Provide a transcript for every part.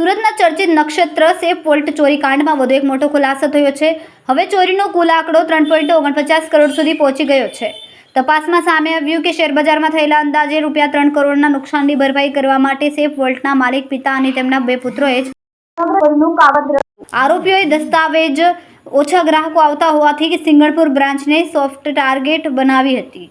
સુરતના ચર્ચિત નક્ષત્ર safe volt ચોરી કાંડમાં વધુ એક મોટો ખુલાસો થયો છે। હવે ચોરીનો કુલ આંકડો 3.49 કરોડ સુધી પહોંચી ગયો છે। તપાસમાં સામે આવ્યું કે શેરબજારમાં થયેલા અંદાજે ₹3 કરોડના નુકસાનની ભરપાઈ કરવા માટે સેફ વોલ્ટના માલિક પિતા અને તેમના 2 પુત્રોએ જ આરોપીઓએ દસ્તાવેજ ઓછા ગ્રાહકો આવતા હોવાથી સિંગણપુર બ્રાન્ચને સોફ્ટ ટાર્ગેટ બનાવી હતી।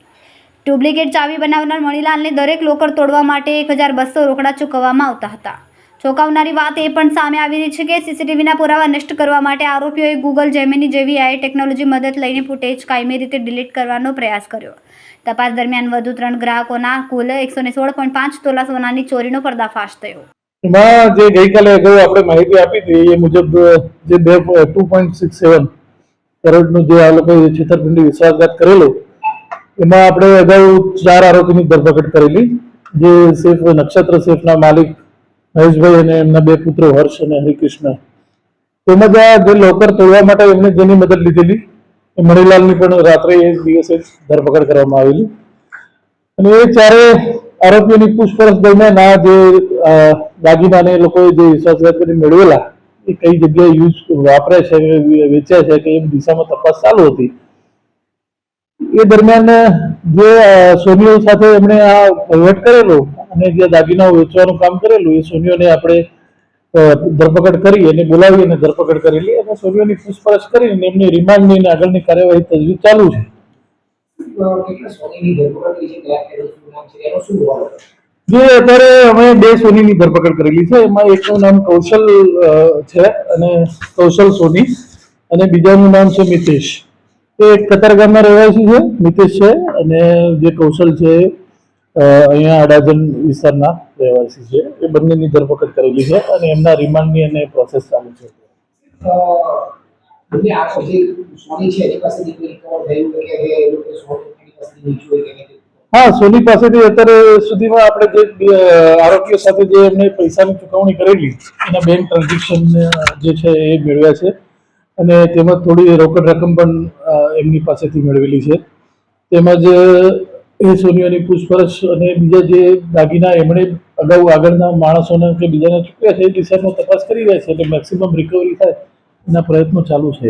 ડુપ્લિકેટ ચાવી બનાવનાર મણીલાલને દરેક લોકર તોડવા માટે 1200 રોકડા ચૂકવવામાં આવતા હતા। ચોંકાવનારી વાત એ પણ સામે આવી રહી છે કે સીસીટીવીના પુરાવા નષ્ટ કરવા માટે આરોપીઓએ ગૂગલ જેમિની જેવી AI ટેકનોલોજી મદદ લઈને ફૂટેજ કાયમી રીતે ડિલીટ કરવાનો પ્રયાસ કર્યો। તપાસ દરમિયાન વધુ 3 ગ્રાહકોના કુલ 116.5 તોલા સોનાની ચોરીનો પર્દાફાશ થયો। એમાં જે ગઈકાલે અગાઉ આપણે માહિતી આપી હતી એ મુજબ જે 2.67 કરોડનું જે આ લોકોએ છેતરપિંડી વિશ્વાસઘાત કરેલો એમાં આપણે અગાઉ 4 આરોપીની ધરપકડ કરેલી, જે સેફ નક્ષત્ર સેફના માલિક મહેશભાઈ અને એમના 2 પુત્રો હર્ષ અને હરિકૃષ્ણ। તેમજ આ જે લોકર તોડવા માટે એમને જેની મદદ લીધેલી એ મણીલાલની પણ રાત્રે એ દિવસે ધરપકડ કરવામાં આવેલી અને એ 4 આરોપીઓની પૂછપરછ દરમિયાન આ જે દાગીનાને એ લોકોએ જે વિશ્વાસઘાત કરી મેળવેલા એ કઈ જગ્યાએ યુઝ વાપરે છે, વેચ્યા છે કે એ દિશામાં તપાસ ચાલુ હતી। એ દરમિયાન જે સોનીઓ સાથે એમણે આ વહીવટ કરેલો અને જે દાગીનાઓ વેચવાનું કામ કરેલું એ સોનીઓને આપણે ધરપકડ કરી અને બોલાવી અને ધરપકડ કરેલી અને સોનીઓની પૂછપરછ કરીને એમની રિમાન્ડની અને આગળની કાર્યવાહી તજવીજ ચાલુ છે। જે અત્યારે અમે 2 સોનીની ધરપકડ કરેલી છે, એમાં એકનું નામ કૌશલ છે અને કૌશલ સોની અને બીજાનું નામ છે મિતેશ। એ કતારગામના રહેવાસી છે, મિતેશ છે અને જે કૌશલ છે અહીંયા અડાજણ વિસ્તારના રહેવાસી છે। એ બંનેની ધરપકડ કરેલી છે અને એમના રિમાન્ડની અને પ્રોસેસ ચાલુ છે। હા, સોની પાસેથી અત્યારે સુધીમાં આપણે જે આરોપીઓ સાથે જે એમને પૈસાની ચૂકવણી કરેલી એના બેંક ટ્રાન્ઝેક્શન જે છે એ મેળવ્યા છે અને તેમજ થોડી રોકડ રકમ પણ એમની પાસેથી મેળવેલી છે। તેમજ એ સોનીઓની પૂછપરછ અને બીજા જે દાગીના એમણે અગાઉ આગળના માણસોને કે બીજાને ચૂક્યા છે એ દિશામાં તપાસ કરી રહ્યા છે એટલે મેક્સિમમ રિકવરી થાય એના પ્રયત્નો ચાલુ છે।